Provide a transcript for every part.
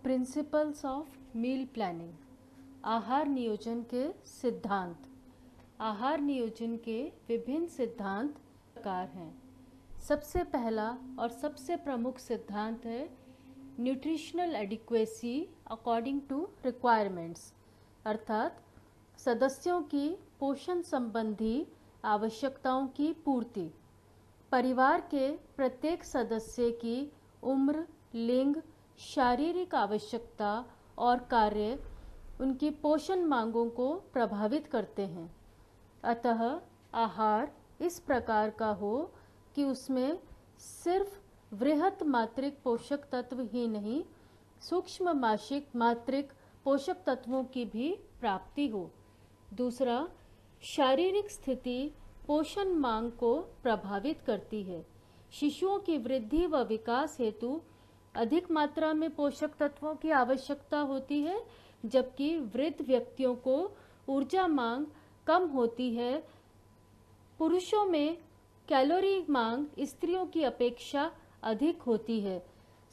Principles of meal planning. आहार नियोजन के सिद्धांत। आहार नियोजन के विभिन्न सिद्धांत प्रकार हैं। सबसे पहला और सबसे प्रमुख सिद्धांत है nutritional adequacy according to requirements, अर्थात सदस्यों की पोषण संबंधी आवश्यकताओं की पूर्ति। परिवार के प्रत्येक सदस्य की उम्र, लिंग, शारीरिक आवश्यकता और कार्य उनकी पोषण मांगों को प्रभावित करते हैं। अतः आहार इस प्रकार का हो कि उसमें सिर्फ वृहत मात्रिक पोषक तत्व ही नहीं, सूक्ष्म मात्रिक पोषक तत्वों की भी प्राप्ति हो। दूसरा, शारीरिक स्थिति पोषण मांग को प्रभावित करती है। शिशुओं की वृद्धि व विकास हेतु अधिक मात्रा में पोषक तत्वों की आवश्यकता होती है, जबकि वृद्ध व्यक्तियों को ऊर्जा मांग कम होती है। पुरुषों में कैलोरी मांग स्त्रियों की अपेक्षा अधिक होती है।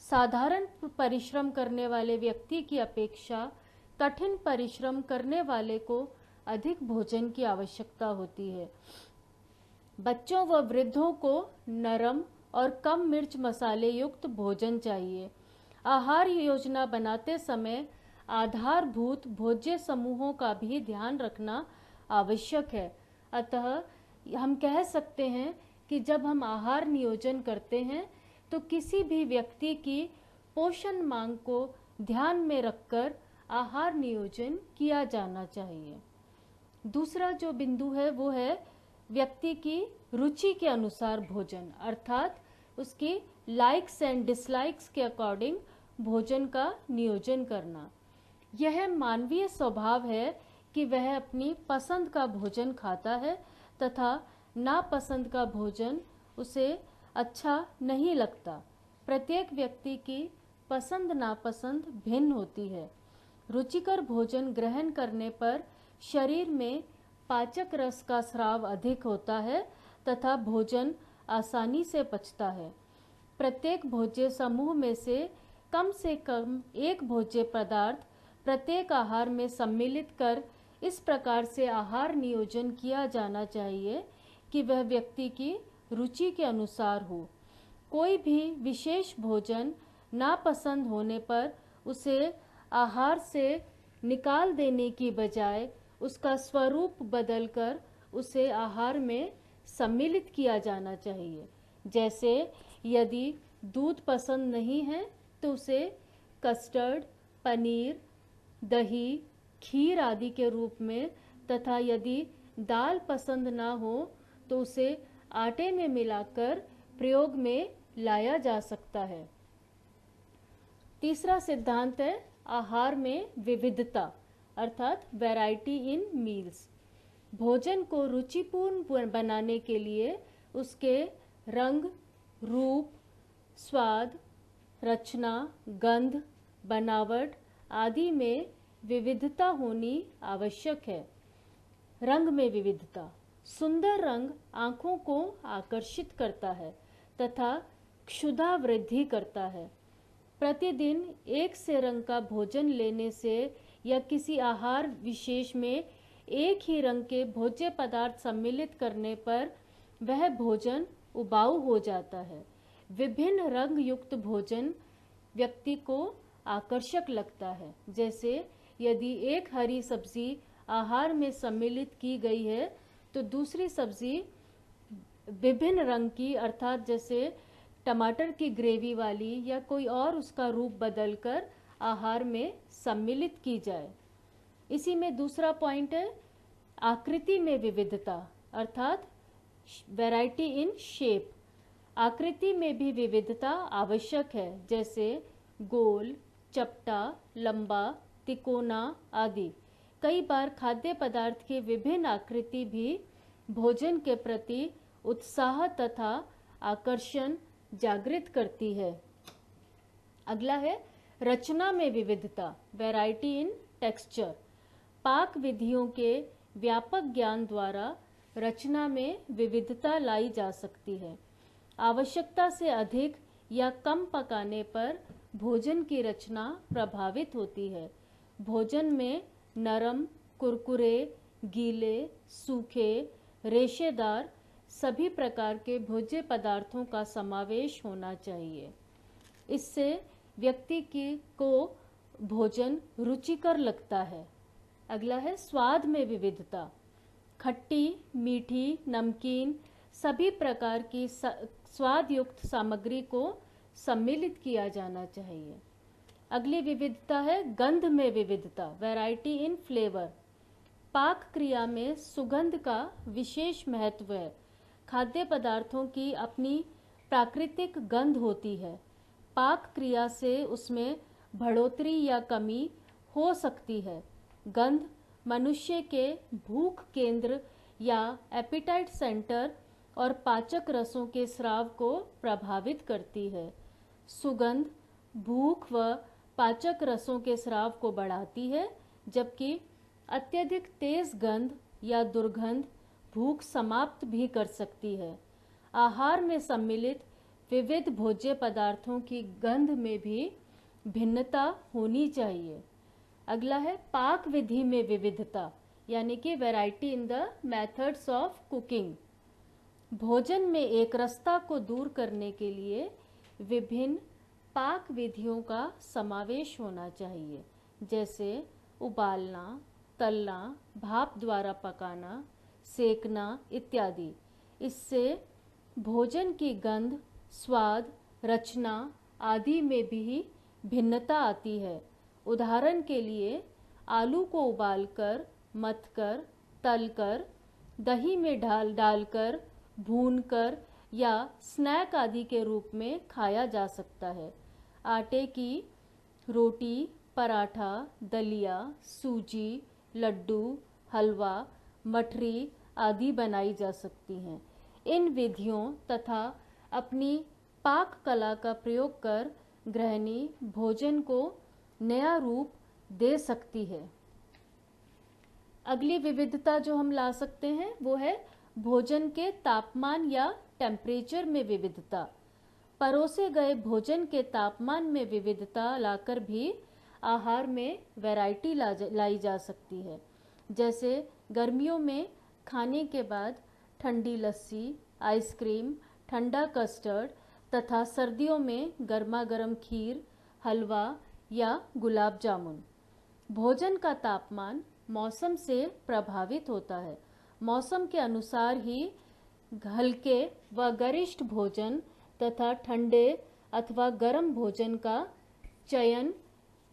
साधारण परिश्रम करने वाले व्यक्ति की अपेक्षा कठिन परिश्रम करने वाले को अधिक भोजन की आवश्यकता होती है। बच्चों व वृद्धों को नरम और कम मिर्च मसाले युक्त भोजन चाहिए। आहार योजना बनाते समय आधारभूत भोज्य समूहों का भी ध्यान रखना आवश्यक है। अतः हम कह सकते हैं कि जब हम आहार नियोजन करते हैं तो किसी भी व्यक्ति की पोषण मांग को ध्यान में रखकर आहार नियोजन किया जाना चाहिए। दूसरा जो बिंदु है वो है व्यक्ति की रुचि के अनुसार भोजन, अर्थात उसकी लाइक्स एंड डिसलाइक्स के अकॉर्डिंग भोजन का नियोजन करना। यह मानवीय स्वभाव है कि वह अपनी पसंद का भोजन खाता है तथा नापसंद का भोजन उसे अच्छा नहीं लगता। प्रत्येक व्यक्ति की पसंद नापसंद भिन्न होती है। रुचिकर भोजन ग्रहण करने पर शरीर में पाचक रस का स्राव अधिक होता है तथा भोजन आसानी से पचता है। प्रत्येक भोज्य समूह में से कम एक भोज्य पदार्थ प्रत्येक आहार में सम्मिलित कर इस प्रकार से आहार नियोजन किया जाना चाहिए कि वह व्यक्ति की रुचि के अनुसार हो। कोई भी विशेष भोजन नापसंद होने पर उसे आहार से निकाल देने की बजाय उसका स्वरूप बदलकर उसे आहार में सम्मिलित किया जाना चाहिए। जैसे यदि दूध पसंद नहीं है तो उसे कस्टर्ड, पनीर, दही, खीर आदि के रूप में, तथा यदि दाल पसंद ना हो तो उसे आटे में मिलाकर प्रयोग में लाया जा सकता है। तीसरा सिद्धांत है आहार में विविधता, अर्थात वैरायटी इन मील्स। भोजन को रुचिपूर्ण बनाने के लिए उसके रंग, रूप, स्वाद, रचना, गंध, बनावट आदि में विविधता होनी आवश्यक है। रंग में विविधता। सुंदर रंग आँखों को आकर्षित करता है तथा क्षुधा वृद्धि करता है। प्रतिदिन एक से रंग का भोजन लेने से या किसी आहार विशेष में एक ही रंग के भोज्य पदार्थ सम्मिलित करने पर वह भोजन उबाऊ हो जाता है। विभिन्न रंग युक्त भोजन व्यक्ति को आकर्षक लगता है। जैसे यदि एक हरी सब्जी आहार में सम्मिलित की गई है तो दूसरी सब्जी विभिन्न रंग की, अर्थात जैसे टमाटर की ग्रेवी वाली या कोई और उसका रूप बदलकर आहार में सम्मिलित की जाए। इसी में दूसरा पॉइंट है आकृति में विविधता, अर्थात वैरायटी इन शेप। आकृति में भी विविधता आवश्यक है, जैसे गोल, चपटा, लंबा, तिकोना आदि। कई बार खाद्य पदार्थ की विभिन्न आकृति भी भोजन के प्रति उत्साह तथा आकर्षण जागृत करती है। अगला है रचना में विविधता, वैरायटी इन टेक्सचर। पाक विधियों के व्यापक ज्ञान द्वारा रचना में विविधता लाई जा सकती है। आवश्यकता से अधिक या कम पकाने पर भोजन की रचना प्रभावित होती है। भोजन में नरम, कुरकुरे, गीले, सूखे, रेशेदार सभी प्रकार के भोज्य पदार्थों का समावेश होना चाहिए। इससे व्यक्ति को भोजन रुचिकर लगता है। अगला है स्वाद में विविधता। खट्टी, मीठी, नमकीन सभी प्रकार की स्वाद युक्त सामग्री को सम्मिलित किया जाना चाहिए। अगली विविधता है गंध में विविधता, वैरायटी इन फ्लेवर। पाक क्रिया में सुगंध का विशेष महत्व है। खाद्य पदार्थों की अपनी प्राकृतिक गंध होती है। पाक क्रिया से उसमें बढ़ोतरी या कमी हो सकती है। गंध मनुष्य के भूख केंद्र या एपिटाइट सेंटर और पाचक रसों के स्राव को प्रभावित करती है। सुगंध भूख व पाचक रसों के स्राव को बढ़ाती है, जबकि अत्यधिक तेज गंध या दुर्गंध भूख समाप्त भी कर सकती है। आहार में सम्मिलित विविध भोज्य पदार्थों की गंध में भी भिन्नता होनी चाहिए। अगला है पाक विधि में विविधता, यानी कि variety in the methods of cooking. भोजन में एक रसता को दूर करने के लिए विभिन्न पाक विधियों का समावेश होना चाहिए, जैसे उबालना, तलना, भाप द्वारा पकाना, सेकना इत्यादि। इससे भोजन की गंध, स्वाद, रचना आदि में भी भिन्नता आती है। उदाहरण के लिए आलू को उबालकर, मथकर, तलकर, दही में डालकर, भूनकर या स्नैक आदि के रूप में खाया जा सकता है। आटे की रोटी, पराठा, दलिया, सूजी, लड्डू, हलवा, मठरी आदि बनाई जा सकती हैं। इन विधियों तथा अपनी पाक कला का प्रयोग कर गृहिणी भोजन को नया रूप दे सकती है। अगली विविधता जो हम ला सकते हैं वो है भोजन के तापमान या टेम्परेचर में विविधता। परोसे गए भोजन के तापमान में विविधता लाकर भी आहार में वैरायटी लाई जा सकती है। जैसे गर्मियों में खाने के बाद ठंडी लस्सी, आइसक्रीम, ठंडा कस्टर्ड तथा सर्दियों में गर्मा गर्म खीर, हलवा या गुलाब जामुन। भोजन का तापमान मौसम से प्रभावित होता है। मौसम के अनुसार ही हल्के व गरिष्ठ भोजन तथा ठंडे अथवा गर्म भोजन का चयन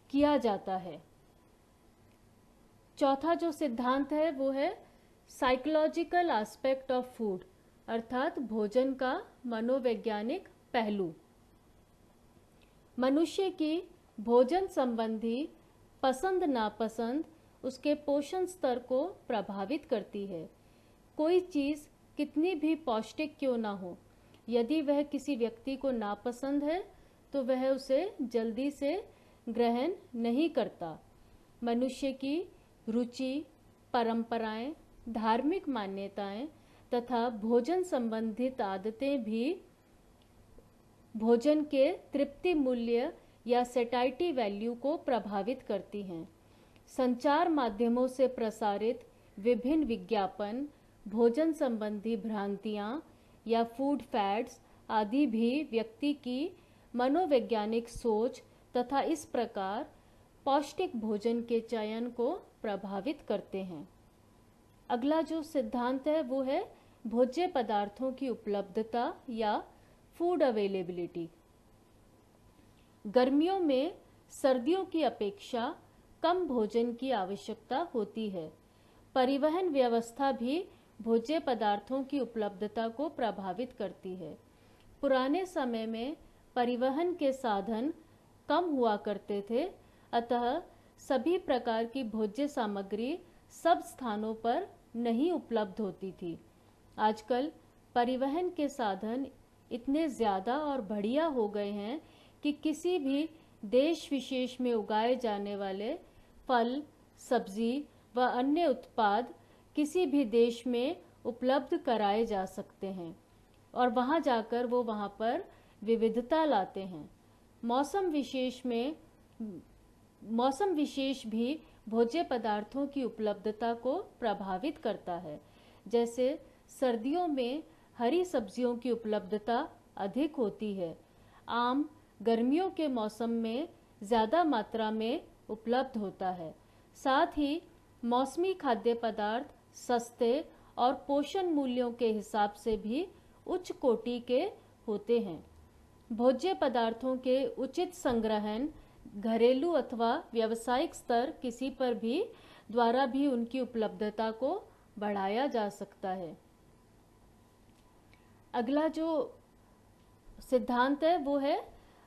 किया जाता है। चौथा जो सिद्धांत है वो है साइकोलॉजिकल एस्पेक्ट ऑफ फूड, अर्थात भोजन का मनोवैज्ञानिक पहलू। मनुष्य की भोजन संबंधी पसंद नापसंद उसके पोषण स्तर को प्रभावित करती है। कोई चीज़ कितनी भी पौष्टिक क्यों ना हो, यदि वह किसी व्यक्ति को नापसंद है तो वह उसे जल्दी से ग्रहण नहीं करता। मनुष्य की रुचि, परंपराएं, धार्मिक मान्यताएं तथा भोजन संबंधित आदतें भी भोजन के तृप्ति मूल्य या सेटाइटी वैल्यू को प्रभावित करती हैं। संचार माध्यमों से प्रसारित विभिन्न विज्ञापन, भोजन संबंधी भ्रांतियाँ या फूड फैड्स आदि भी व्यक्ति की मनोवैज्ञानिक सोच तथा इस प्रकार पौष्टिक भोजन के चयन को प्रभावित करते हैं। अगला जो सिद्धांत है वो है भोज्य पदार्थों की उपलब्धता या फूड अवेलेबिलिटी। गर्मियों में सर्दियों की अपेक्षा कम भोजन की आवश्यकता होती है। परिवहन व्यवस्था भी भोज्य पदार्थों की उपलब्धता को प्रभावित करती है। पुराने समय में परिवहन के साधन कम हुआ करते थे, अतः सभी प्रकार की भोज्य सामग्री सब स्थानों पर नहीं उपलब्ध होती थी। आजकल परिवहन के साधन इतने ज़्यादा और बढ़िया हो गए हैं कि किसी भी देश विशेष में उगाए जाने वाले फल, सब्जी व अन्य उत्पाद किसी भी देश में उपलब्ध कराए जा सकते हैं और वहाँ जाकर वो वहाँ पर विविधता लाते हैं। मौसम विशेष भी भोज्य पदार्थों की उपलब्धता को प्रभावित करता है। जैसे सर्दियों में हरी सब्जियों की उपलब्धता अधिक होती है। आम गर्मियों के मौसम में ज़्यादा मात्रा में उपलब्ध होता है। साथ ही मौसमी खाद्य पदार्थ सस्ते और पोषण मूल्यों के हिसाब से भी उच्च कोटि के होते हैं। भोज्य पदार्थों के उचित संग्रहण घरेलू अथवा व्यावसायिक स्तर किसी पर भी द्वारा भी उनकी उपलब्धता को बढ़ाया जा सकता है। अगला जो सिद्धांत है वो है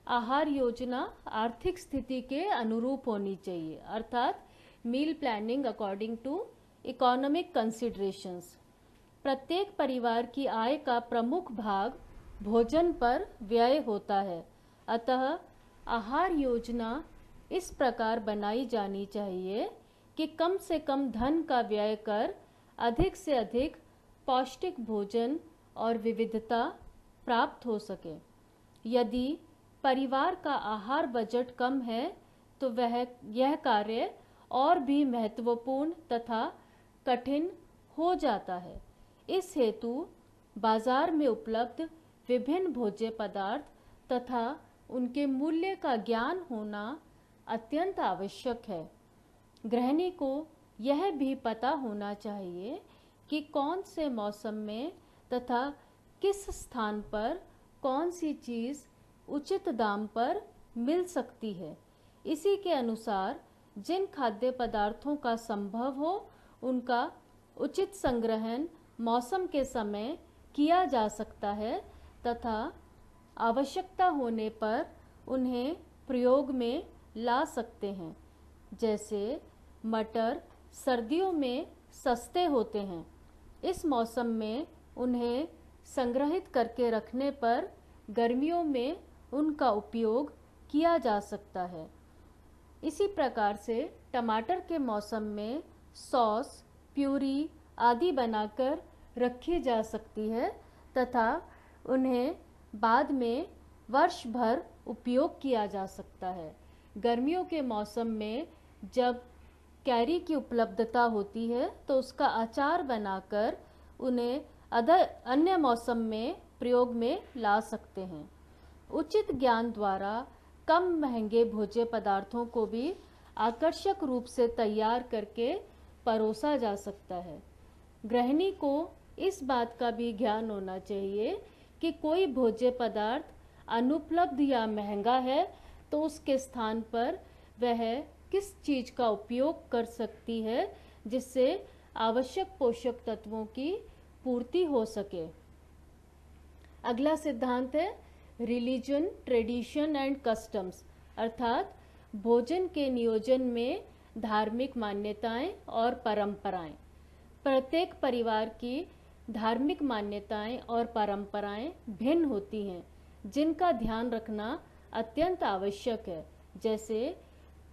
आहार योजना आर्थिक स्थिति के अनुरूप होनी चाहिए, अर्थात meal planning according to economic considerations. प्रत्येक परिवार की आय का प्रमुख भाग भोजन पर व्यय होता है, अतः आहार योजना इस प्रकार बनाई जानी चाहिए कि कम से कम धन का व्यय कर अधिक से अधिक पौष्टिक भोजन और विविधता प्राप्त हो सके। यदि परिवार का आहार बजट कम है तो यह कार्य और भी महत्वपूर्ण तथा कठिन हो जाता है। इस हेतु बाजार में उपलब्ध विभिन्न भोज्य पदार्थ तथा उनके मूल्य का ज्ञान होना अत्यंत आवश्यक है। गृहिणी को यह भी पता होना चाहिए कि कौन से मौसम में तथा किस स्थान पर कौन सी चीज़ उचित दाम पर मिल सकती है। इसी के अनुसार जिन खाद्य पदार्थों का संभव हो उनका उचित संग्रहण मौसम के समय किया जा सकता है तथा आवश्यकता होने पर उन्हें प्रयोग में ला सकते हैं। जैसे मटर सर्दियों में सस्ते होते हैं, इस मौसम में उन्हें संग्रहित करके रखने पर गर्मियों में उनका उपयोग किया जा सकता है। इसी प्रकार से टमाटर के मौसम में सॉस, प्यूरी आदि बनाकर रखी जा सकती है तथा उन्हें बाद में वर्ष भर उपयोग किया जा सकता है। गर्मियों के मौसम में जब कैरी की उपलब्धता होती है तो उसका अचार बनाकर उन्हें अन्य मौसम में प्रयोग में ला सकते हैं। उचित ज्ञान द्वारा कम महंगे भोज्य पदार्थों को भी आकर्षक रूप से तैयार करके परोसा जा सकता है। गृहिणी को इस बात का भी ज्ञान होना चाहिए कि कोई भोज्य पदार्थ अनुपलब्ध या महंगा है तो उसके स्थान पर वह किस चीज़ का उपयोग कर सकती है जिससे आवश्यक पोषक तत्वों की पूर्ति हो सके। अगला सिद्धांत है रिलीजन, ट्रेडिशन एंड कस्टम्स, अर्थात भोजन के नियोजन में धार्मिक मान्यताएं और परंपराएं। प्रत्येक परिवार की धार्मिक मान्यताएं और परंपराएं भिन्न होती हैं, जिनका ध्यान रखना अत्यंत आवश्यक है। जैसे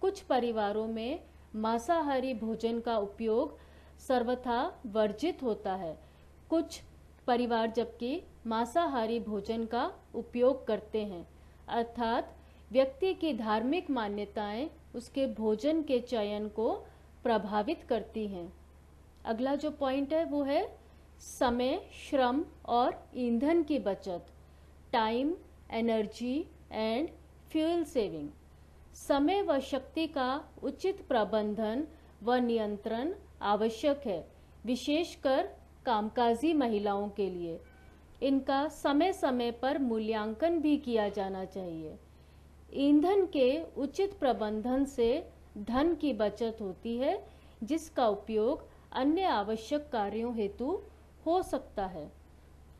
कुछ परिवारों में मांसाहारी भोजन का उपयोग सर्वथा वर्जित होता है, कुछ परिवार जबकि मांसाहारी भोजन का उपयोग करते हैं, अर्थात व्यक्ति की धार्मिक मान्यताएं उसके भोजन के चयन को प्रभावित करती हैं। अगला जो पॉइंट है वो है समय, श्रम और ईंधन की बचत, time, energy and fuel saving. समय व शक्ति का उचित प्रबंधन व नियंत्रण आवश्यक है, विशेषकर कामकाजी महिलाओं के लिए। इनका समय समय पर मूल्यांकन भी किया जाना चाहिए। ईंधन के उचित प्रबंधन से धन की बचत होती है, जिसका उपयोग अन्य आवश्यक कार्यों हेतु हो सकता है।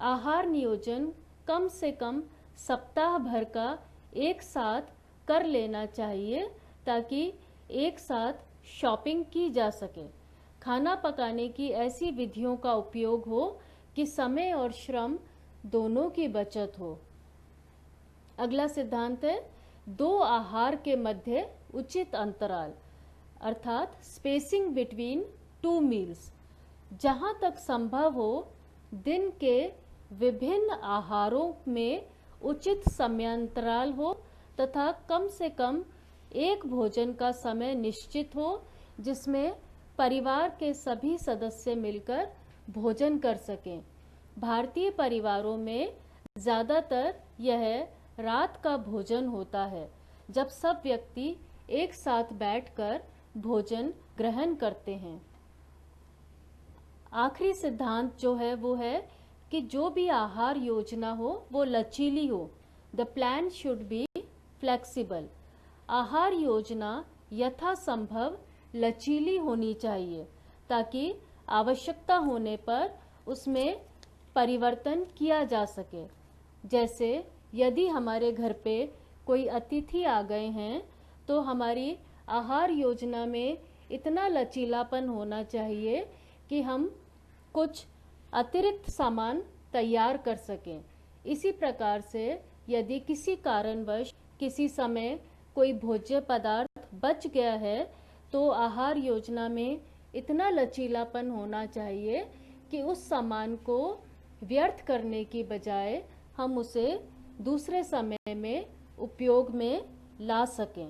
आहार नियोजन कम से कम सप्ताह भर का एक साथ कर लेना चाहिए ताकि एक साथ शॉपिंग की जा सके। खाना पकाने की ऐसी विधियों का उपयोग हो कि समय और श्रम दोनों की बचत हो। अगला सिद्धांत है दो आहार के मध्य उचित अंतराल, अर्थात स्पेसिंग बिटवीन टू मील्स। जहाँ तक संभव हो दिन के विभिन्न आहारों में उचित समयांतराल हो तथा कम से कम एक भोजन का समय निश्चित हो जिसमें परिवार के सभी सदस्य मिलकर भोजन कर सकें। भारतीय परिवारों में ज़्यादातर यह रात का भोजन होता है जब सब व्यक्ति एक साथ बैठकर भोजन ग्रहण करते हैं। आखिरी सिद्धांत जो है वो है कि जो भी आहार योजना हो वो लचीली हो। The plan should be flexible. आहार योजना यथासंभव लचीली होनी चाहिए ताकि आवश्यकता होने पर उसमें परिवर्तन किया जा सके। जैसे यदि हमारे घर पे कोई अतिथि आ गए हैं तो हमारी आहार योजना में इतना लचीलापन होना चाहिए कि हम कुछ अतिरिक्त सामान तैयार कर सकें। इसी प्रकार से यदि किसी कारणवश किसी समय कोई भोज्य पदार्थ बच गया है तो आहार योजना में इतना लचीलापन होना चाहिए कि उस सामान को व्यर्थ करने की बजाय हम उसे दूसरे समय में उपयोग में ला सकें।